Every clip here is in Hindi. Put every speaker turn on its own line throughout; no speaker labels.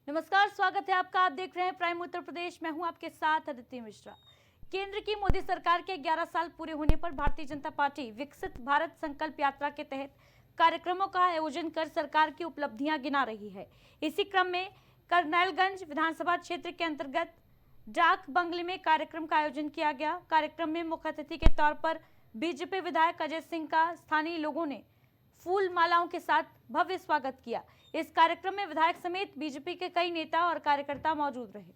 नमस्कार, स्वागत है आपका। आप देख रहे हैं प्राइम उत्तर प्रदेश। मैं हूं आपके साथ अदिति मिश्रा। केंद्र की मोदी सरकार के 11 साल पूरे होने पर भारतीय जनता पार्टी विकसित भारत संकल्प यात्रा के तहत कार्यक्रमों का आयोजन कर सरकार की उपलब्धियां गिना रही है। इसी क्रम में करनैलगंज विधानसभा क्षेत्र के अंतर्गत डाक बंगले में कार्यक्रम का आयोजन किया गया। कार्यक्रम में मुख्य अतिथि के तौर पर बीजेपी विधायक अजय सिंह का स्थानीय लोगों ने फूल मालाओं के साथ भव्य स्वागत किया। इस कार्यक्रम में विधायक समेत बीजेपी के कई नेता और कार्यकर्ता मौजूद रहे।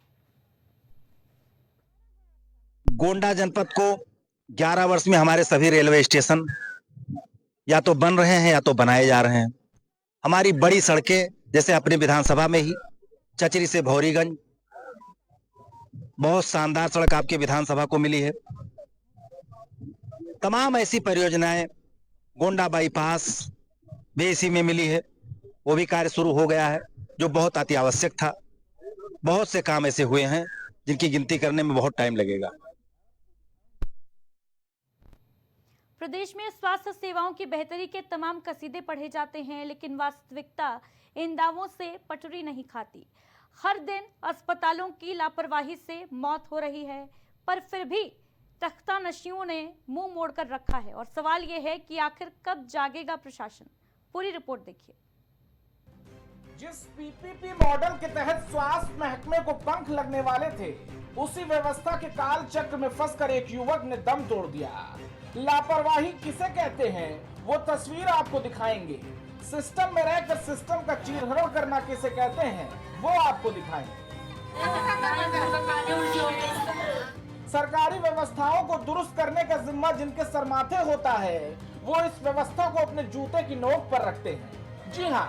गोंडा जनपद को 11 वर्ष में हमारे सभी रेलवे स्टेशन या तो बन रहे हैं या तो बनाए जा रहे हैं। हमारी बड़ी सड़कें जैसे अपने विधानसभा में ही चचरी से भौरीगंज, बहुत शानदार सड़क आपके विधानसभा को मिली है। तमाम ऐसी परियोजनाएं, गोंडा बाईपास भी इसी में मिली है, वो भी कार्य शुरू हो गया है जो बहुत अति आवश्यक था। बहुत से काम ऐसे हुए हैं जिनकी गिनती करने में बहुत टाइम लगेगा।
प्रदेश में स्वास्थ्य सेवाओं की बेहतरी के तमाम कसीदे पढ़े जाते हैं, लेकिन वास्तविकता इन दावों से पटरी नहीं खाती। हर दिन अस्पतालों की लापरवाही से मौत हो रही है, पर फिर भी तख्तानशियों ने मुंह मोड़कर रखा है। और सवाल यह है कि आखिर कब जागेगा प्रशासन। पूरी रिपोर्ट देखिए।
जिस पीपीपी मॉडल के तहत स्वास्थ्य महकमे को पंख लगने वाले थे, उसी व्यवस्था के काल चक्र में फंसकर एक युवक ने दम तोड़ दिया। लापरवाही किसे कहते हैं वो तस्वीर आपको दिखाएंगे। सिस्टम में रहकर सिस्टम का चीरहरण करना किसे कहते हैं वो आपको दिखाएंगे। सरकारी व्यवस्थाओं को दुरुस्त करने का जिम्मा जिनके सर माथे होता है, वो इस व्यवस्था को अपने जूते की नोक पर रखते हैं। जी हाँ,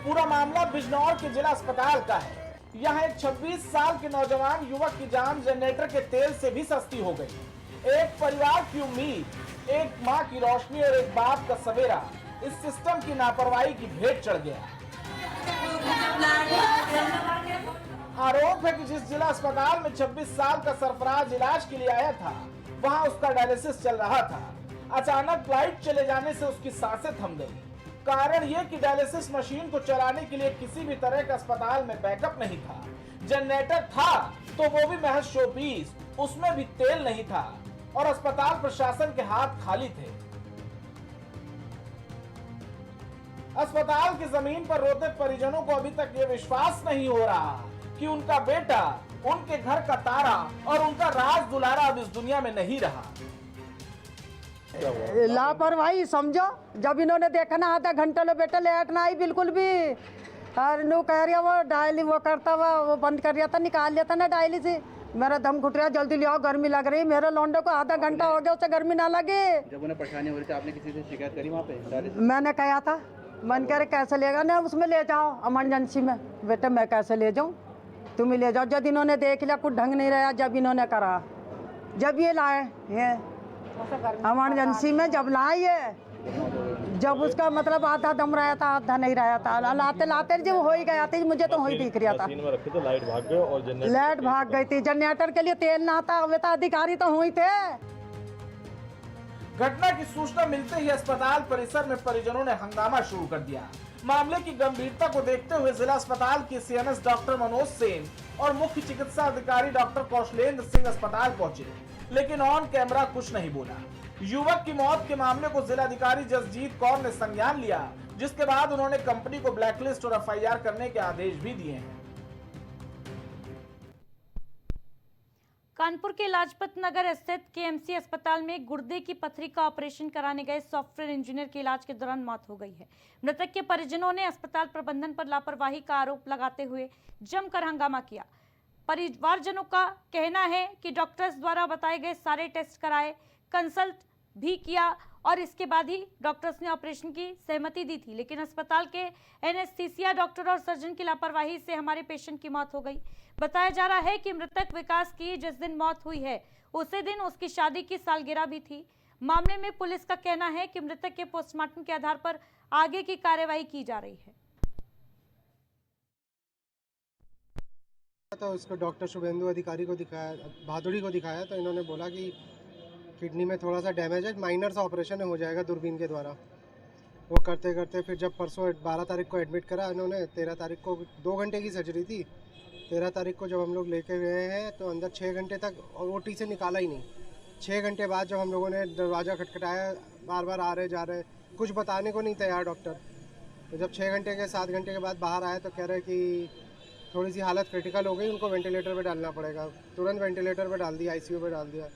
पूरा मामला बिजनौर के जिला अस्पताल का है। यहाँ एक 26 साल के नौजवान युवक की जान जनरेटर के तेल से भी सस्ती हो गई। एक परिवार की उम्मीद, एक माँ की रोशनी और एक बाप का सवेरा इस सिस्टम की लापरवाही की भेंट चढ़ गया। आरोप है कि जिस जिला अस्पताल में 26 साल का सरफराज इलाज के लिए आया था, वहाँ उसका डायलिसिस चल रहा था। अचानक लाइट चले जाने से उसकी सांसें थम गई। कारण यह कि डायलिसिस मशीन को चलाने के लिए किसी भी तरह का अस्पताल में बैकअप नहीं था। जनरेटर था तो वो भी महज शोपीस, उसमें भी तेल नहीं था और अस्पताल प्रशासन के हाथ खाली थे। अस्पताल की जमीन पर रोते परिजनों को अभी तक ये विश्वास नहीं हो रहा कि उनका बेटा, उनके घर का तारा और उनका राज दुलारा अब इस दुनिया में नहीं रहा।
लापरवाही समझो। जब इन्होंने देखा ना आधा घंटा लो बेटा लेट ना आई बिल्कुल भी, और नो कह रहा वो डायली वो करता हुआ वो बंद कर दिया था, निकाल लिया था ना डायली से। मेरा दम घुट रहा, जल्दी ले आओ गर्मी लग रही। मेरे लौंडे को आधा घंटा हो गया, उसे गर्मी ना लगे।
जब उन्हें परेशानी हो रही थी आपने किसी से शिकायत करी वहाँ पे?
मैंने कहा था, मन करे कैसे लेगा ना, उसमें ले जाओ इमरजेंसी में। बेटे मैं कैसे ले जाऊँ, तुम ही ले जाओ। जब इन्होंने देख लिया कुछ ढंग नहीं रहा, जब इन्होंने करा, जब ये लाए ये इमरजेंसी में जब लाए, जब उसका मतलब आधा दम रहा था आधा नहीं रहा था, लाते लाते जब हो ही गया था, मुझे तो हो ही दिख रहा था।
तो लाइट भाग गई और
लाइट भाग गई थी। जनरेटर के लिए तेल ना था, वे तो अधिकारी तो हुई थे।
घटना की सूचना मिलते ही अस्पताल परिसर में परिजनों ने हंगामा शुरू कर दिया। मामले की गंभीरता को देखते हुए जिला अस्पताल के सीएमएस डॉक्टर मनोज सेन और मुख्य चिकित्सा अधिकारी डॉक्टर कौशलेंद्र सिंह अस्पताल पहुंचे, लेकिन ऑन कैमरा कुछ नहीं बोला। युवक की मौत के मामले को जिलाधिकारी जसजीत कौर ने संज्ञान लिया, जिसके बाद उन्होंने कंपनी को ब्लैकलिस्ट और एफआईआर करने के आदेश भी दिए हैं।
कानपुर के लाजपत नगर स्थित केएमसी अस्पताल में गुर्दे की पथरी का ऑपरेशन कराने गए सॉफ्टवेयर इंजीनियर की इलाज के दौरान मौत हो गई है। मृतक के परिजनों ने अस्पताल प्रबंधन पर लापरवाही का आरोप लगाते हुए जमकर हंगामा किया। परिवारजनों का कहना है कि डॉक्टर्स द्वारा बताए गए सारे टेस्ट कराए, कंसल्ट भी किया और इसके बाद ही डॉक्टर्स ने ऑपरेशन की सहमति दी थी, लेकिन अस्पताल के एनेस्थीसिया डॉक्टर और सर्जन की लापरवाही से हमारे पेशेंट की मौत हो गई। बताया जा रहा है कि मृतक विकास की जिस दिन मौत हुई है उसी दिन उसकी शादी की सालगिरह भी थी। मामले में पुलिस का कहना है कि मृतक के पोस्टमार्टम के आधार पर आगे की कार्यवाही की जा रही है।
तो इसको डॉक्टर शुभेंदु अधिकारी को दिखाया, भादुड़ी को दिखाया, तो इन्होंने बोला कि किडनी में थोड़ा सा डैमेज है, माइनर सा ऑपरेशन हो जाएगा दूरबीन के द्वारा। वो करते करते फिर जब परसों 12 तारीख को एडमिट करा इन्होंने, 13 तारीख को 2 घंटे की सर्जरी थी। 13 तारीख को जब हम लोग लेके गए हैं तो अंदर 6 घंटे तक और ओटी से निकाला ही नहीं। 6 घंटे बाद जब हम लोगों ने दरवाज़ा खटखटाया, बार बार आ रहे जा रहे, कुछ बताने को नहीं तैयार डॉक्टर। तो जब 6 घंटे के 7 घंटे के बाद बाहर आए तो कह रहे कि थोड़ी सी हालत क्रिटिकल हो गई, उनको वेंटिलेटर पे डालना पड़ेगा। तुरंत वेंटिलेटर पे डाल दिया, आईसीयू पे डाल दिया।